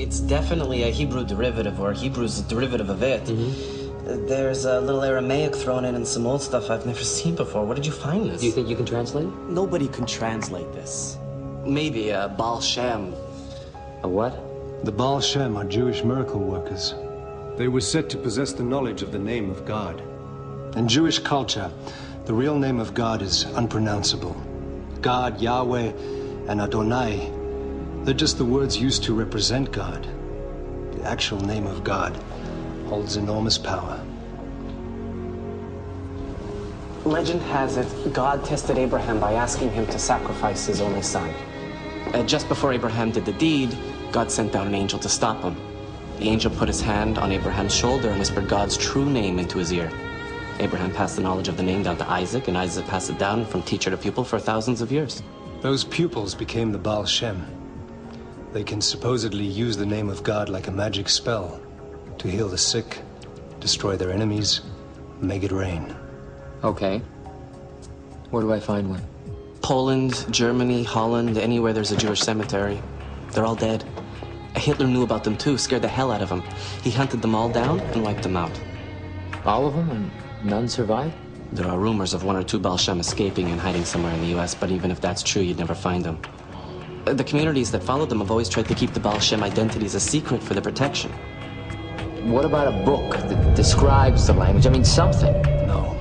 it's definitely a Hebrew derivative, or Hebrew's derivative of it. There's a little Aramaic thrown in and some old stuff I've never seen before. Where did you find this? Do you think you can translate it? Nobody can translate this. Maybe a Baal Shem. A what? The Baal Shem are Jewish miracle workers. They were said to possess the knowledge of the name of God. In Jewish culture, the real name of God is unpronounceable. God, Yahweh, and Adonai, they're just the words used to represent God. The actual name of God holds enormous power. Legend has it, God tested Abraham by asking him to sacrifice his only son. Just before Abraham did the deed, God sent down an angel to stop him. The angel put his hand on Abraham's shoulder and whispered God's true name into his ear. Abraham passed the knowledge of the name down to Isaac, and Isaac passed it down from teacher to pupil for thousands of years. Those pupils became the Baal Shem. They can supposedly use the name of God like a magic spell to heal the sick, destroy their enemies, make it rain. Okay. Where do I find one? Poland, Germany, Holland, anywhere there's a Jewish cemetery. They're all dead. Hitler knew about them too, scared the hell out of them. He hunted them all down and wiped them out. All of them, and none survived? There are rumors of 1 or 2 Baal Shem escaping and hiding somewhere in the US, but even if that's true, you'd never find them. The communities that followed them have always tried to keep the Baal Shem identities a secret for their protection. What about a book that describes the language? I mean, something. No.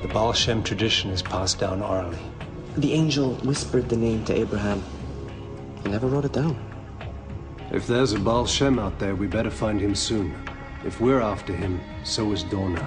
The Baal Shem tradition is passed down orally. The angel whispered the name to Abraham. He never wrote it down. If there's a Baal Shem out there, we better find him soon. If we're after him, so is Donna.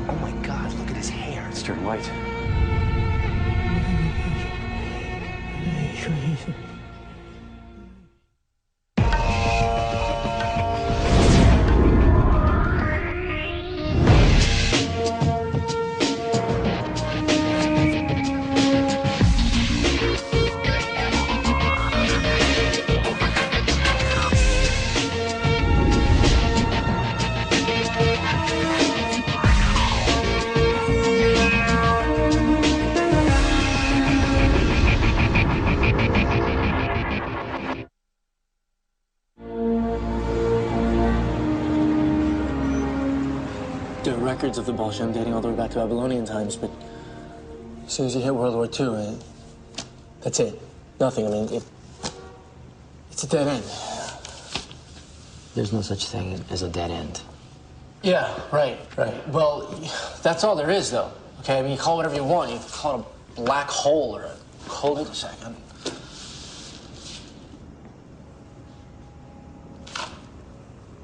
Oh my God, look at his hair. It's turned white. There are records of the Baal Shem dating all the way back to Babylonian times, but as soon as you hit World War II, that's it. Nothing. I mean, it's a dead end. There's no such thing as a dead end. Yeah, right. Well, that's all there is, though. Okay, I mean, you call it whatever you want. You can call it a black hole or a cul-de-sac.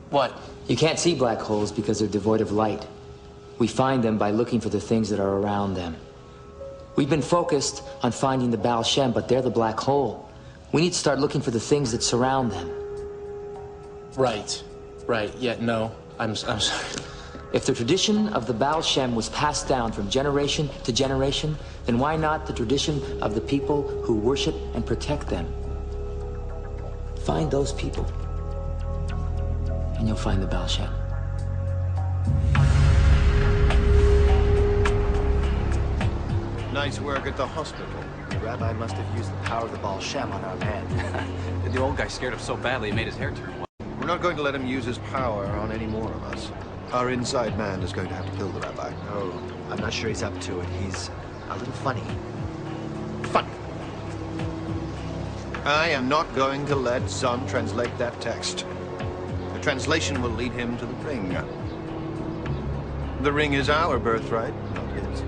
What? You can't see black holes because they're devoid of light. We find them by looking for the things that are around them. We've been focused on finding the Baal Shem, but they're the black hole. We need to start looking for the things that surround them. Right. Yeah, no. I'm sorry. If the tradition of the Baal Shem was passed down from generation to generation, then why not the tradition of the people who worship and protect them? Find those people, and you'll find the Baal Shem. Nice work at the hospital. The rabbi must have used the power of the Baal Shem on our man. The old guy scared him so badly he made his hair turn white. We're not going to let him use his power on any more of us. Our inside man is going to have to kill the rabbi. Oh, I'm not sure he's up to it. He's a little funny. Funny. I am not going to let Son translate that text. The translation will lead him to the ring. The ring is our birthright, not his.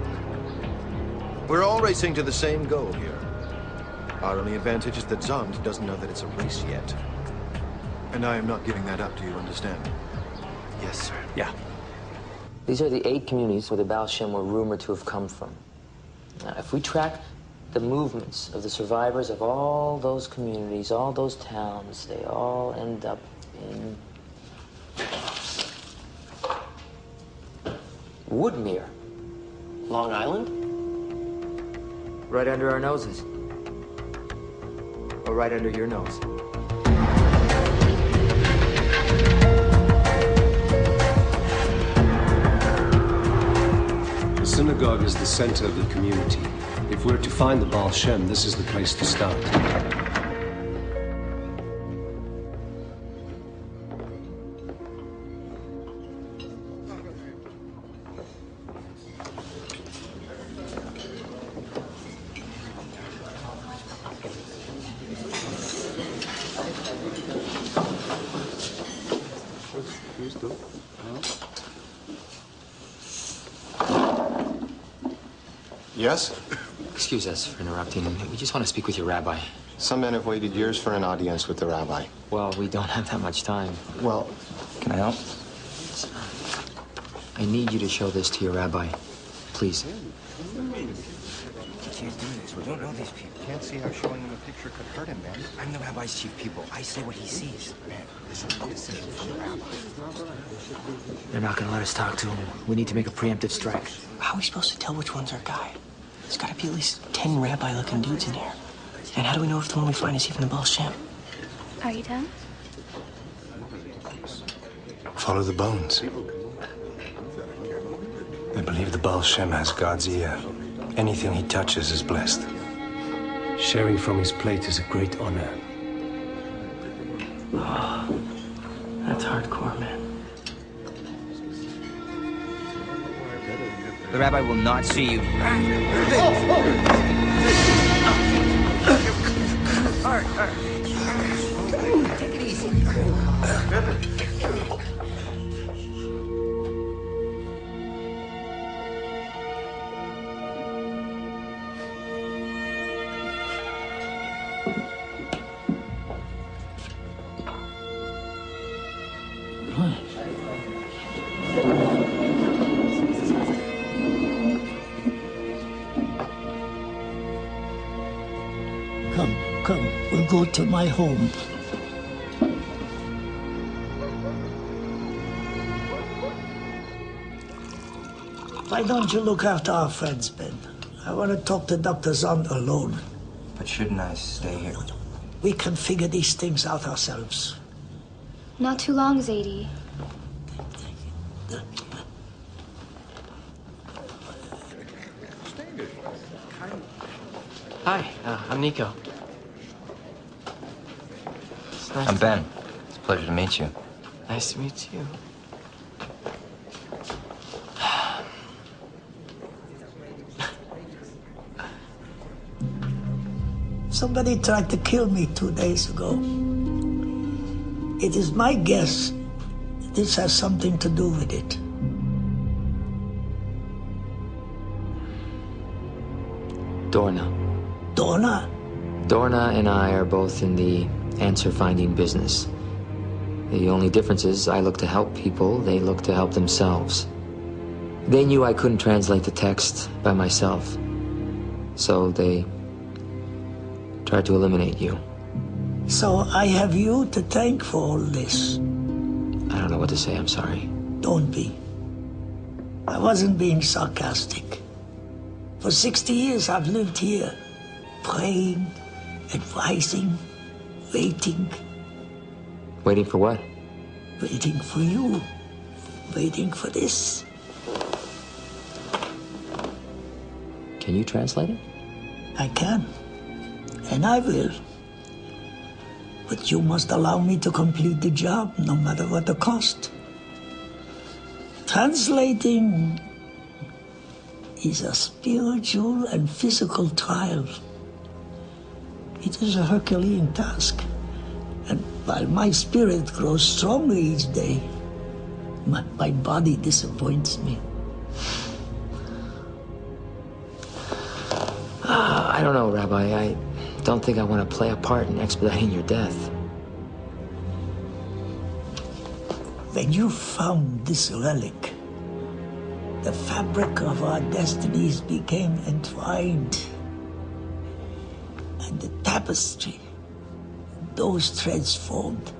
We're all racing to the same goal here. Our only advantage is that Zond doesn't know that it's a race yet. And I am not giving that up, do you understand? Yes, sir. Yeah. These are the 8 communities where the Baal Shem were rumored to have come from. Now, if we track the movements of the survivors of all those communities, all those towns, they all end up in Woodmere. Long Island? Right under our noses. Or right under your nose. The synagogue is the center of the community. If we're to find the Baal Shem, this is the place to start. Yes? Excuse us for interrupting. We just want to speak with your rabbi. Some men have waited years for an audience with the rabbi. Well, we don't have that much time. Well, Can I help? I need you to show this to your rabbi. Please. You can't do this. We don't know these people. Can't see how showing him a picture could hurt him, man. I'm the rabbi's chief pupil. I say what he sees. Man, this is a decision from the rabbi. They're not going to let us talk to him. We need to make a preemptive strike. How are we supposed to tell which one's our guy? There's got to be at least 10 rabbi-looking dudes in here. And how do we know if the one we find is even the Baal Shem? Are you done? Follow the bones. They believe the Baal Shem has God's ear. Anything he touches is blessed. Sharing from his plate is a great honor. Oh, that's hardcore, man. The rabbi will not see you. Take it easy. Come, we'll go to my home. Why don't you look after our friends, Ben? I want to talk to Dr. Zond alone. But shouldn't I stay here? We can figure these things out ourselves. Not too long, Zadie. Hi, I'm Nico. It's nice I'm Ben. It's a pleasure to meet you. Nice to meet you. Somebody tried to kill me 2 days ago. It is my guess this has something to do with it. Dorna. Dorna? Dorna and I are both in the answer-finding business. The only difference is I look to help people, they look to help themselves. They knew I couldn't translate the text by myself, so they tried to eliminate you. So I have you to thank for all this. I don't know what to say, I'm sorry. Don't be. I wasn't being sarcastic. For 60 years I've lived here, praying, advising, waiting. Waiting for what? Waiting for you. Waiting for this. Can you translate it? I can. And I will. But you must allow me to complete the job, no matter what the cost. Translating is a spiritual and physical trial. It is a Herculean task. And while my spirit grows stronger each day, my body disappoints me. I don't know, Rabbi. Don't think I want to play a part in expediting your death. When you found this relic, the fabric of our destinies became entwined. And the tapestry, those threads formed,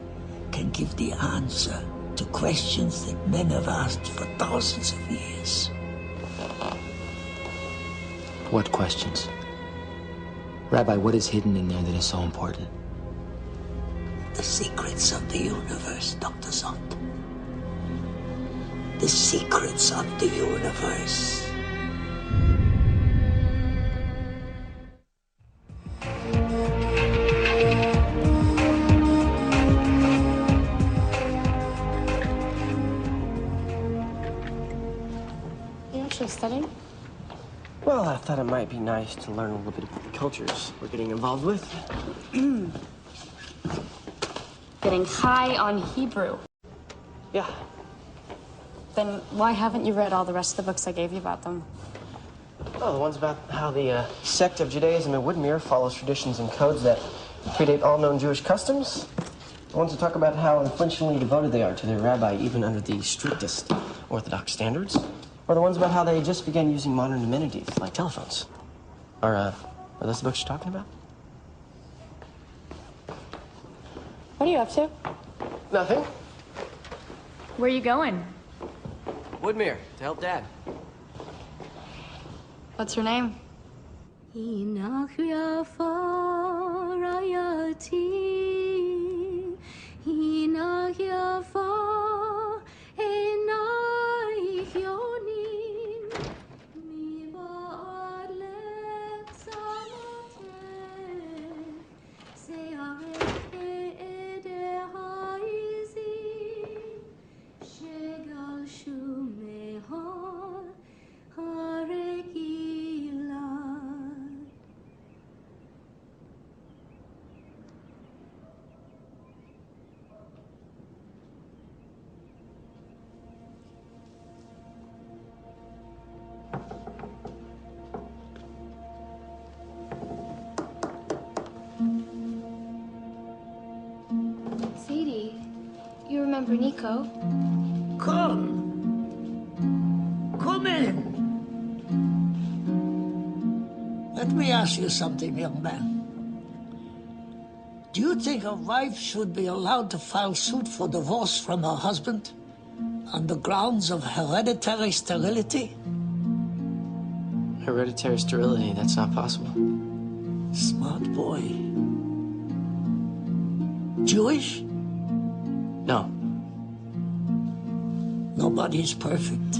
can give the answer to questions that men have asked for thousands of years. What questions? Rabbi, what is hidden in there that is so important? The secrets of the universe, Dr. Zond. The secrets of the universe. You actually studying? Well, I thought it might be nice to learn a little bit about the cultures we're getting involved with. Getting high on Hebrew. Yeah. Then why haven't you read all the rest of the books I gave you about them? Oh, the ones about how the sect of Judaism in Woodmere follows traditions and codes that predate all known Jewish customs. The ones that talk about how unflinchingly devoted they are to their rabbi, even under the strictest Orthodox standards. Or the ones about how they just began using modern amenities, like telephones. Are those the books you're talking about? What are you up to? Nothing. Where are you going? Woodmere, to help Dad. What's her name? Sadie, you remember Nico? Come. Come in. Let me ask you something, young man. Do you think a wife should be allowed to file suit for divorce from her husband on the grounds of hereditary sterility? Hereditary sterility, that's not possible. Smart boy. Jewish? No. Nobody's perfect.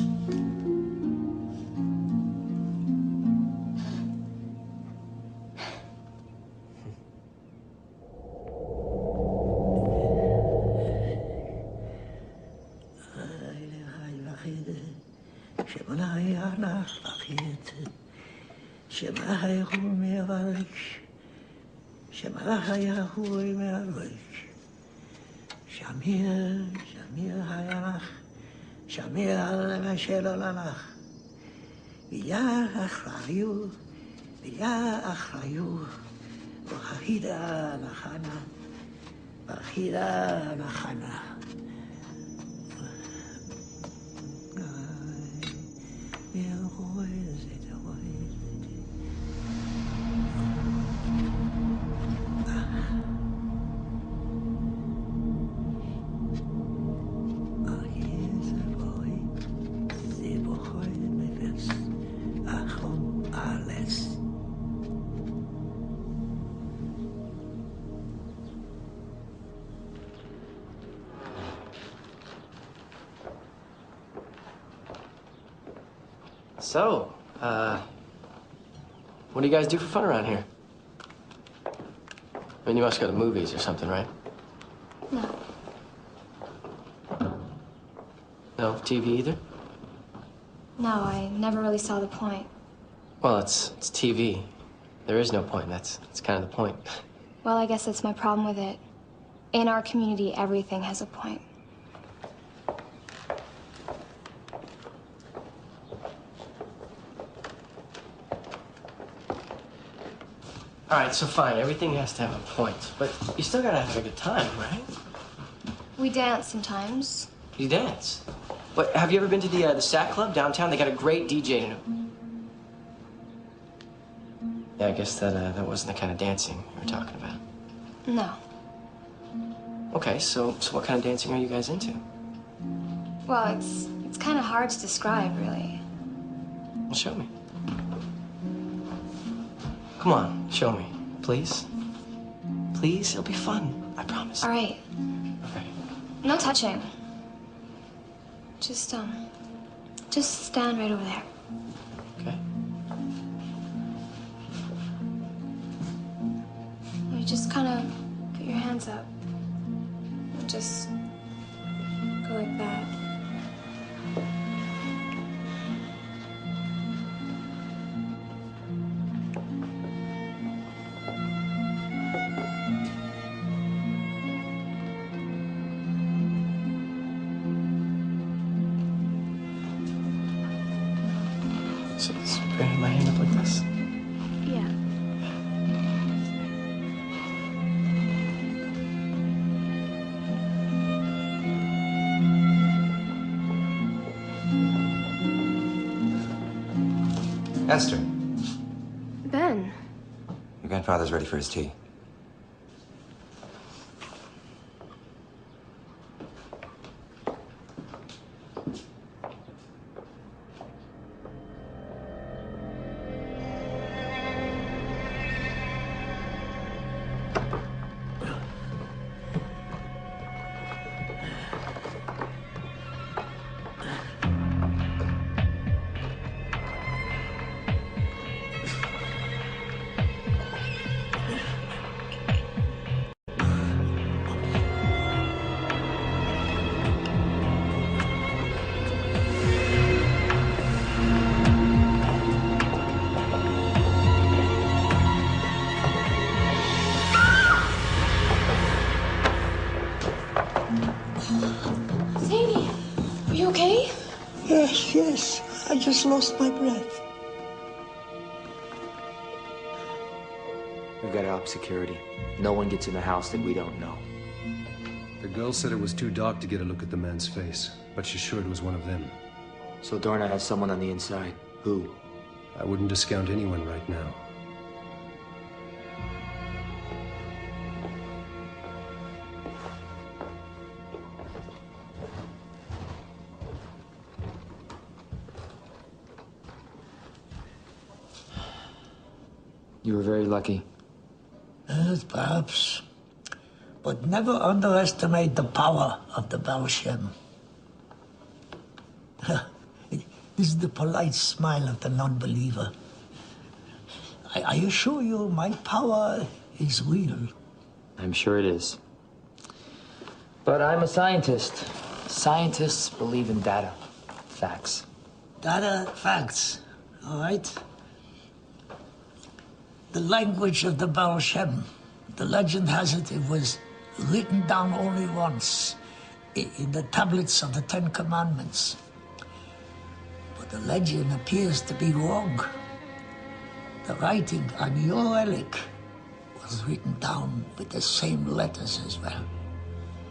Shamir, Shamir Hayalach, Shamir Al-Masher Alalach, V'yah Achrayu, V'yah Achrayu, V'chida Lachana, V'chida Lachana. So, what do you guys do for fun around here? I mean, you must go to movies or something, right? No. No TV either? No, I never really saw the point. Well, it's TV. There is no point. That's kind of the point. Well, I guess that's my problem with it. In our community, everything has a point. All right, so fine. Everything has to have a point. But you still gotta have a good time, right? We dance sometimes. You dance. What, have you ever been to the Sack Club downtown? They got a great DJ in it. Yeah, I guess that wasn't the kind of dancing you were talking about. No. Okay, so what kind of dancing are you guys into? Well, it's kind of hard to describe, really. Well, show me. Come on, show me, please. Please, it'll be fun. I promise. All right. Okay. No touching. Just stand right over there. Okay. You just kind of put your hands up. And just go like that. So it's bringing my hand up like this. Yeah. Esther, Ben. your grandfather's ready for his tea. Sadie, are you okay? Yes. I just lost my breath. We've got to up security. No one gets in the house that we don't know. The girl said it was too dark to get a look at the man's face, but she's sure it was one of them. So Dorna has someone on the inside. Who? I wouldn't discount anyone right now. You were very lucky. Perhaps. But never underestimate the power of the Baal Shem. This is the polite smile of the non-believer. I assure you, my power is real. I'm sure it is. But I'm a scientist. Scientists believe in data. Facts. Data, facts. All right? The language of the Baal Shem. The legend has it was written down only once in the tablets of the Ten Commandments. But the legend appears to be wrong. The writing on your relic was written down with the same letters as well.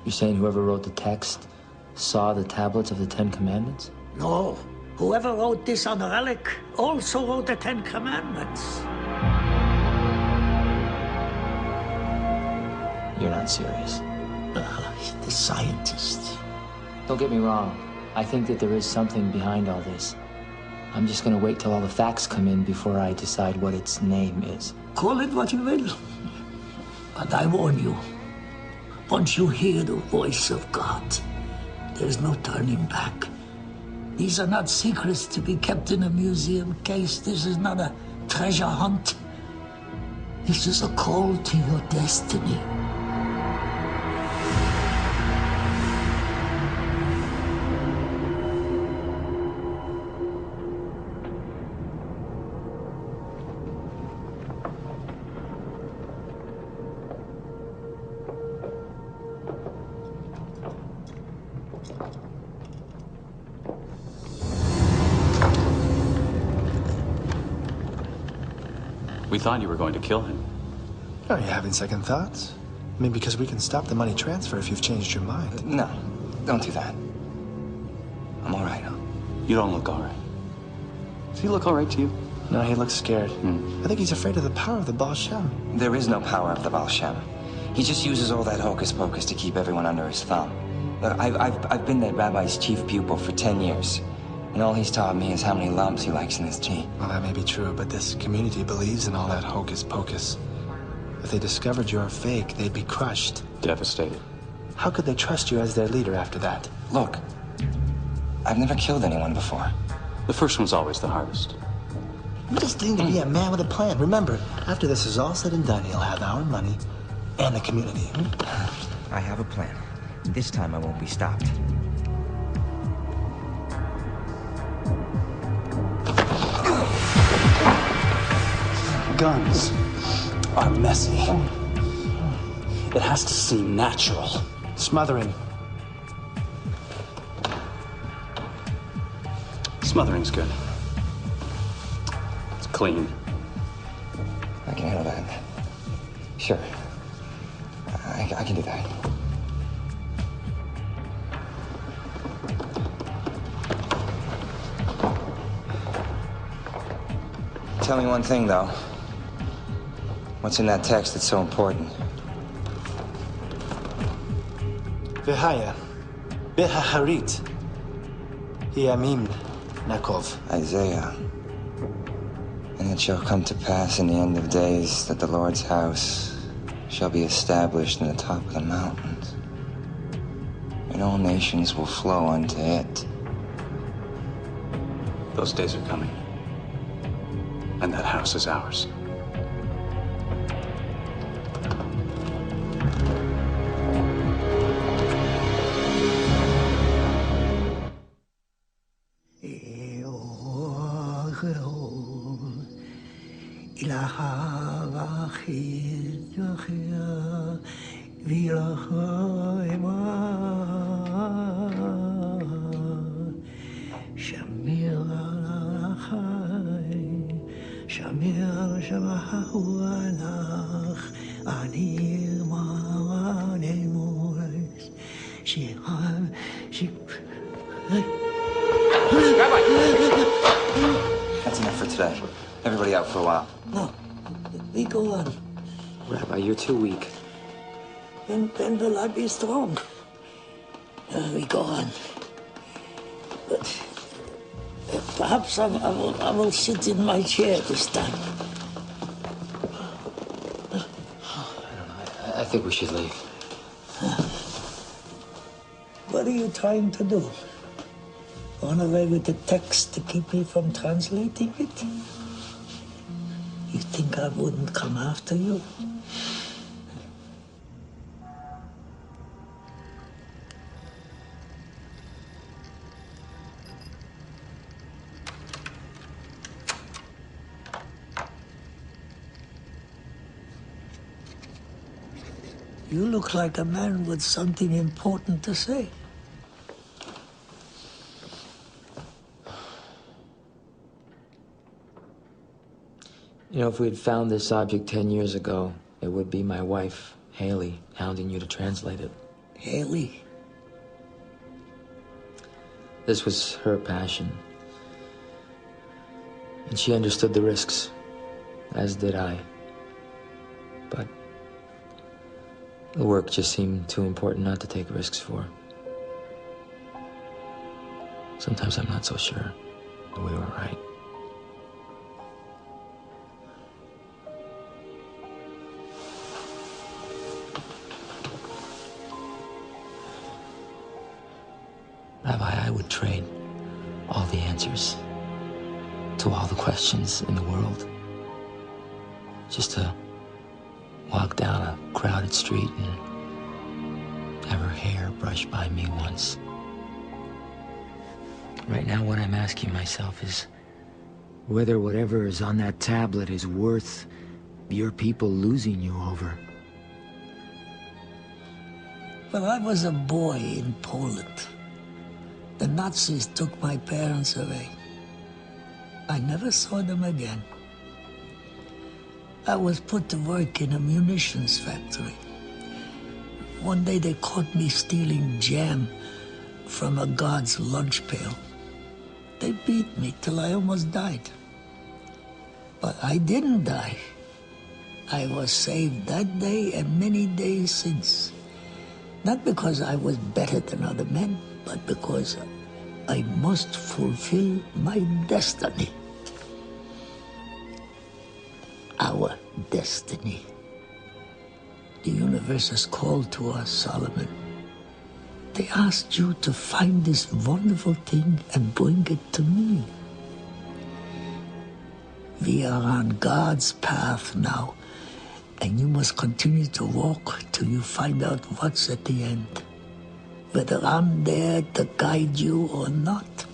You're saying whoever wrote the text saw the tablets of the Ten Commandments? No. Whoever wrote this on the relic also wrote the Ten Commandments. You're not serious. The scientist. Don't get me wrong. I think that there is something behind all this. I'm just gonna wait till all the facts come in before I decide what its name is. Call it what you will. But I warn you, once you hear the voice of God, there's no turning back. These are not secrets to be kept in a museum case. This is not a treasure hunt. This is a call to your destiny. We thought you were going to kill him. Are you having second thoughts? I mean, because we can stop the money transfer if you've changed your mind. No, don't do that. I'm all right. You don't look all right. Does he look all right to you? No, he looks scared. I think he's afraid of the power of the Baal Shem. There is no power of the Baal Shem. He just uses all that hocus pocus to keep everyone under his thumb. Look, I've been that rabbi's chief pupil for 10 years. And all he's taught me is how many lumps he likes in his tea. Well, that may be true, but this community believes in all that hocus pocus. If they discovered you're a fake, they'd be crushed. Devastated. How could they trust you as their leader after that? Look, I've never killed anyone before. The first one's always the hardest. You just need to be a man with a plan. Remember, after this is all said and done, he'll have our money and the community. I have a plan. This time I won't be stopped. Guns are messy. It has to seem natural. Smother him. Smothering's good. It's clean. I can handle that. Sure. I can do that. Tell me one thing, though. What's in that text that's so important? V'haya, b'haharit, hiyamim nakov. Isaiah. And it shall come to pass in the end of days that the Lord's house shall be established in the top of the mountains, and all nations will flow unto it. Those days are coming. And that house is ours. That's enough for today. Everybody out for a while. No, we go on. Rabbi, you're too weak. Then will I be strong? We go on. But perhaps I will sit in my chair this time. I think we should leave. What are you trying to do? Run away with the text to keep me from translating it? You think I wouldn't come after you? You look like a man with something important to say. You know, if we had found this object 10 years ago, it would be my wife, Haley, hounding you to translate it. Haley? This was her passion. And she understood the risks, as did I. But the work just seemed too important not to take risks for. Sometimes I'm not so sure that we were right. Rabbi, I would trade all the answers to all the questions in the world just to walk down a crowded street and have her hair brushed by me once. Right now, what I'm asking myself is whether whatever is on that tablet is worth your people losing you over. When I was a boy in Poland, the Nazis took my parents away. I never saw them again. I was put to work in a munitions factory. One day they caught me stealing jam from a guard's lunch pail. They beat me till I almost died. But I didn't die. I was saved that day and many days since. Not because I was better than other men, but because I must fulfill my destiny. Our destiny. The universe has called to us, Solomon. They asked you to find this wonderful thing and bring it to me. We are on God's path now, and you must continue to walk till you find out what's at the end, whether I'm there to guide you or not.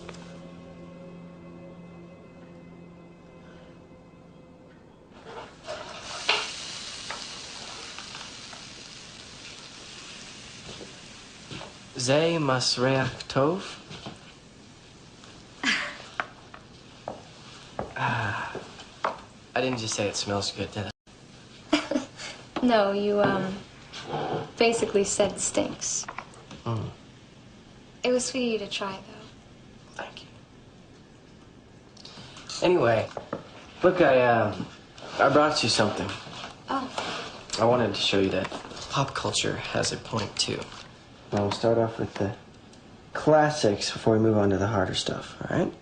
Zay Masreach Tov? I didn't just say it smells good, did I? No, you, basically said stinks. Mm. It was sweet of you to try, though. Thank you. Anyway, look, I brought you something. Oh. I wanted to show you that pop culture has a point, too. Now, we'll start off with the classics before we move on to the harder stuff, all right?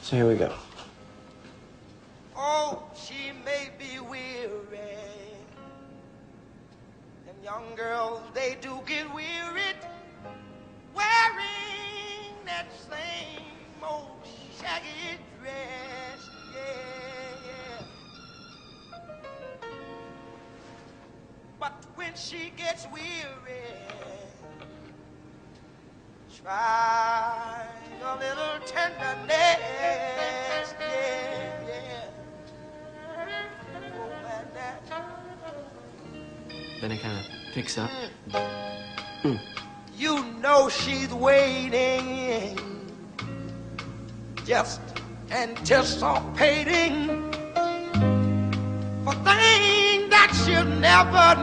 So here we go. Oh, she may be weary. Them young girls, they do get wearied wearing that same old shaggy dress. Yeah, yeah. But when she gets weary, try a little tenderness. Yeah, yeah. Then it kind of picks up. You know she's waiting, just anticipating for things that she'll never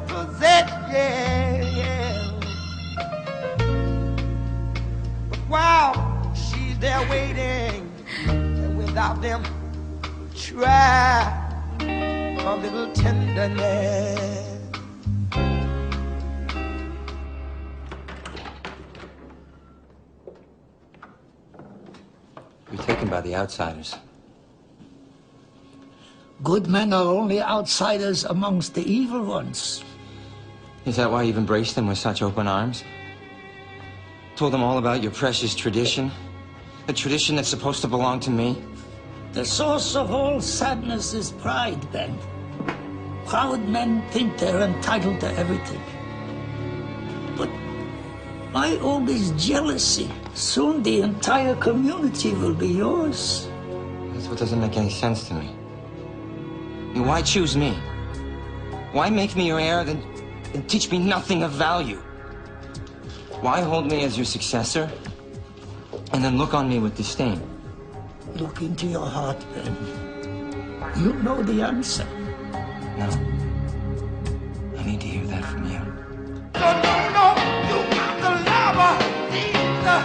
possess. Yeah, yeah. But while she's there waiting, and without them, try a little tenderness. We're taken by the outsiders. Good men are only outsiders amongst the evil ones. Is that why you've embraced them with such open arms? Told them all about your precious tradition? The tradition that's supposed to belong to me? The source of all sadness is pride, Ben. Proud men think they're entitled to everything. But my hope is jealousy. Soon the entire community will be yours. That's what doesn't make any sense to me. I mean, why choose me? Why make me your heir and teach me nothing of value? Why hold me as your successor and then look on me with disdain? Look into your heart, Ben. You know the answer. No. I need to hear that from you. No, you got the lover, Caesar,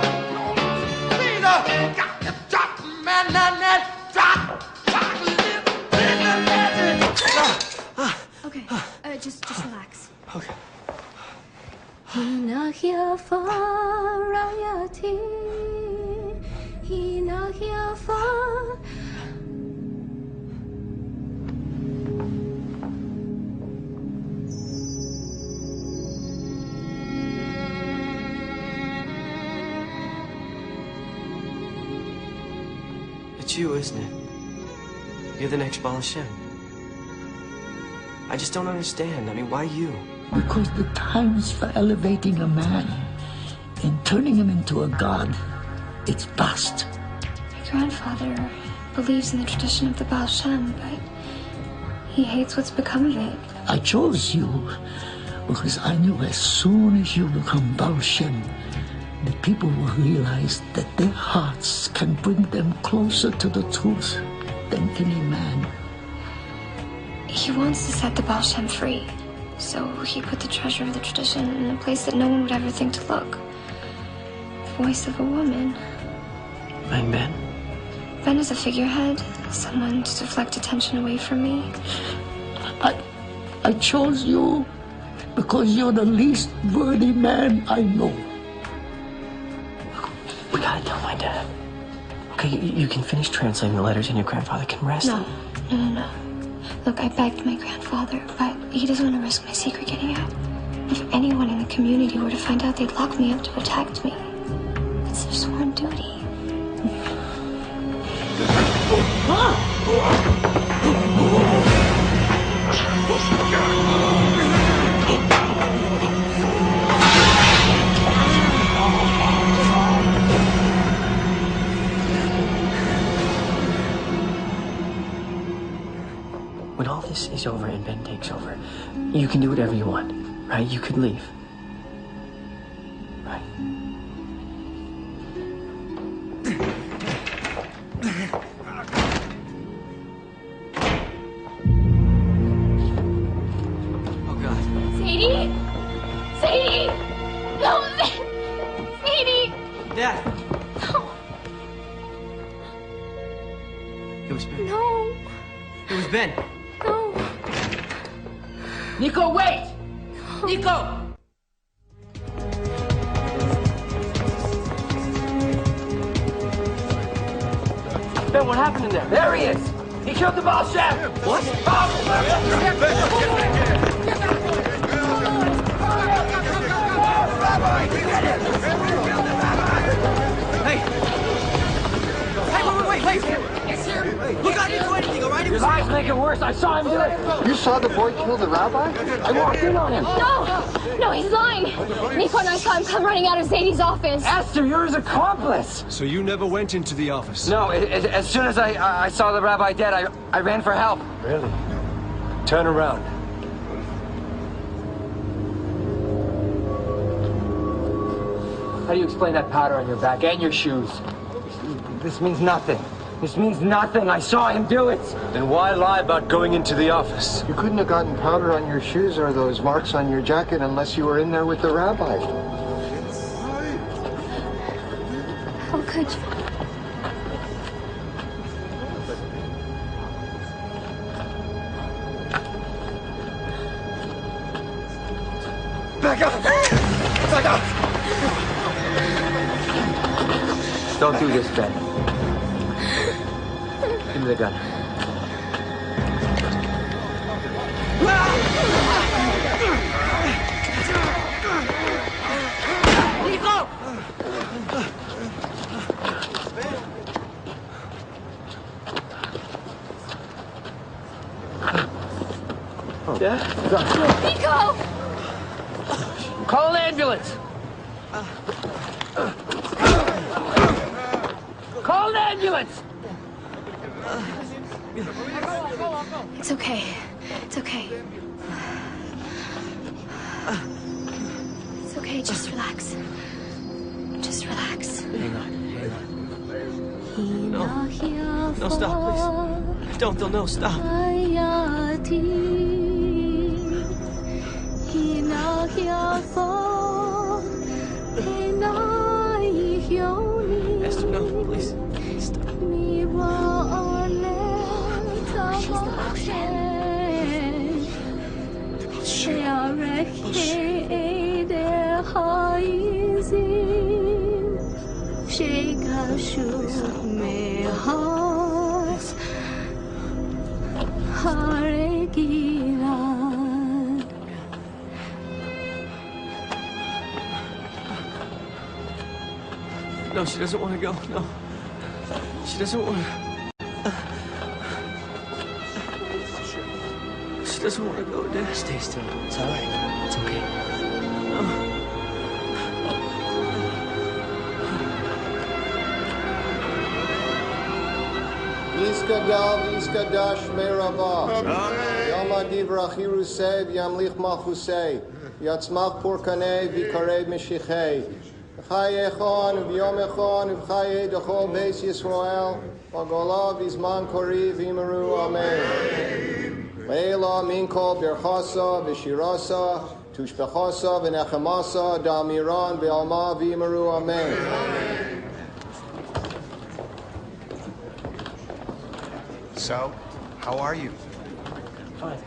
got to drop, man, drop, Okay, just relax. Okay. Hina hiafa rayati, hina hiafa. It's you, isn't it? You're the next Baal Hashem. I just don't understand. I mean, why you? Because the times for elevating a man and turning him into a god, it's past. My grandfather believes in the tradition of the Baal Shem, but he hates what's become of it. I chose you because I knew as soon as you become Baal Shem, the people will realize that their hearts can bring them closer to the truth. than any man. He wants to set the Baal Shem free. So he put the treasure of the tradition in a place that no one would ever think to look. The voice of a woman. And Ben? Ben is a figurehead, someone to deflect attention away from me. I chose you because you're the least worthy man I know. We gotta tell my dad. Okay, you can finish translating the letters and your grandfather can rest. No. Look, I begged my grandfather, but he doesn't want to risk my secret getting out. If anyone in the community were to find out, they'd lock me up to protect me. It's their sworn duty. When all this is over and Ben takes over, you can do whatever you want, right? You could leave. Right? Oh, God. Sadie? Sadie! No, Sadie! Dad! No. It was Ben. No. It was Ben. No. Nico, wait! Nico! Ben, what happened in there? There he is! He killed the Baal Shem! What? Hey, It's here. Look, I didn't do anything, all right? Your lies make it worse. I saw him do it. You saw the boy kill the rabbi? I walked in on him. No, he's lying. Nico and I saw him come running out of Zadie's office. Esther, you're his accomplice. So you never went into the office? No, as soon as I saw the rabbi dead, I ran for help. Really? Turn around. How do you explain that powder on your back and your shoes? This means nothing. This means nothing. I saw him do it. Then why lie about going into the office? You couldn't have gotten powder on your shoes or those marks on your jacket unless you were in there with the rabbi. How could you? Back up! Back up! Don't do this, Ben. Give me the gun. Nico! Yeah? Nico! Call an ambulance! Call an ambulance! It's okay. It's okay. It's okay, just relax. Just relax. No, stop, please. Don't, no, stop. Esther, no, please. Stop. She's the Baal Shem. No, she doesn't want to go. No. She doesn't want to. She doesn't want to go, Dad. Stay still. It's all right. It's okay. Yiskadal v'yiskadash me'rava. Yom adivrach Yerusei v'yamlich malchusei. Yatzmach porkanei v'karei meshichei. V'chayechon v'yomechon v'chaye dechol beis Yisrael v'golav v'zman kori v'imaru amen. Le'ela minkol birchasa v'shirasa tushbechasa v'nechemasa da'miran v'alma v'imaru amen. So, how are you? Fine.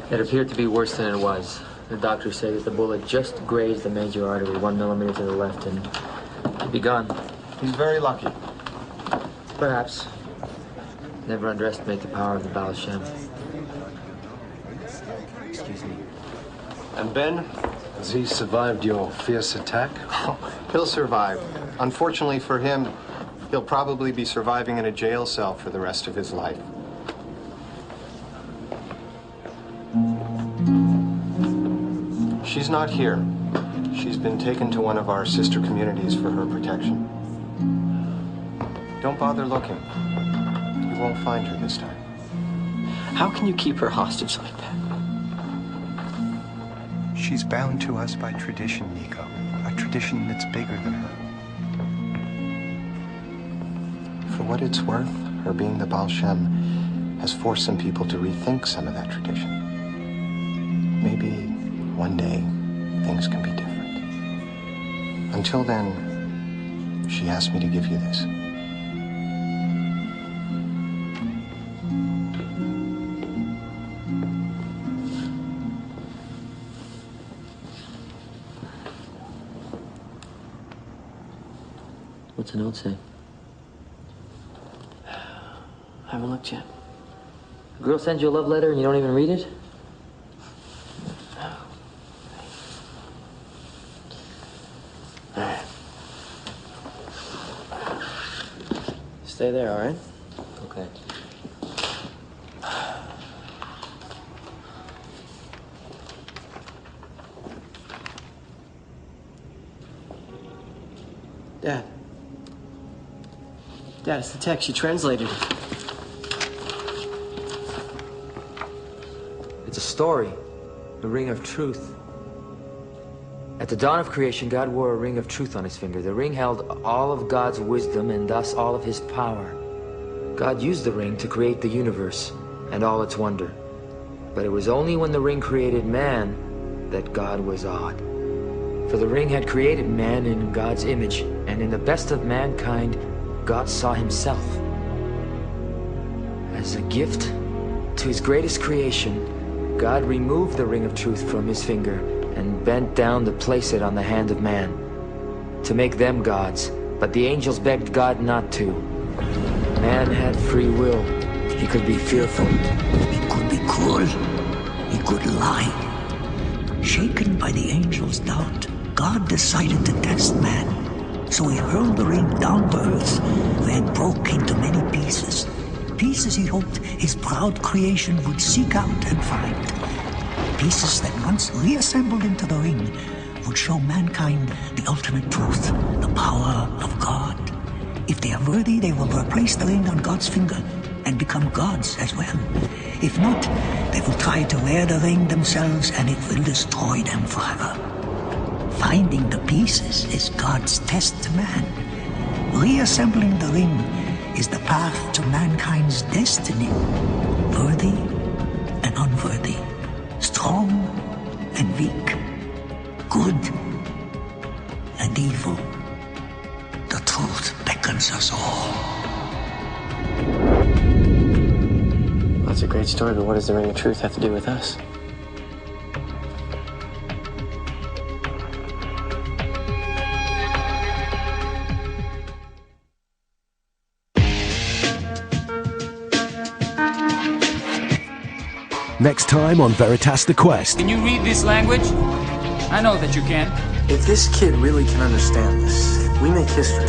It appeared to be worse than it was. The doctors say that the bullet just grazed the major artery 1 millimeter to the left and he'd be gone. He's very lucky. Perhaps. Never underestimate the power of the Baal Shem. Excuse me. And Ben, has he survived your fierce attack? Oh, he'll survive. Unfortunately for him, he'll probably be surviving in a jail cell for the rest of his life. She's not here. She's been taken to one of our sister communities for her protection. Don't bother looking. You won't find her this time. How can you keep her hostage like that? She's bound to us by tradition, Nico. A tradition that's bigger than her. For what it's worth, her being the Baal Shem has forced some people to rethink some of that tradition. Maybe one day, things can be different. Until then, she asked me to give you this. What's the note say? I haven't looked yet. A girl sends you a love letter and you don't even read it? Alright. Stay there, alright? Okay. Dad. Dad, it's the text. You translated it. It's a story. The ring of truth. At the dawn of creation, God wore a ring of truth on his finger. The ring held all of God's wisdom and thus all of his power. God used the ring to create the universe and all its wonder. But it was only when the ring created man that God was awed. For the ring had created man in God's image, and in the best of mankind, God saw himself. As a gift to his greatest creation, God removed the ring of truth from his finger and bent down to place it on the hand of man, to make them gods. But the angels begged God not to. Man had free will. He could be fearful. He could be cruel. He could lie. Shaken by the angels' doubt, God decided to test man. So he hurled the ring down to earth, where it broke into many pieces. Pieces he hoped his proud creation would seek out and find. Pieces that once reassembled into the ring would show mankind the ultimate truth, the power of God. If they are worthy, they will replace the ring on God's finger and become gods as well. If not, they will try to wear the ring themselves and it will destroy them forever. Finding the pieces is God's test to man. Reassembling the ring is the path to mankind's destiny. Worthy and unworthy. Strong and weak. Good and evil. The truth beckons us all. That's a great story, but what does the ring of truth have to do with us? Next time on Veritas The Quest. Can you read this language? I know that you can. If this kid really can understand this, we make history.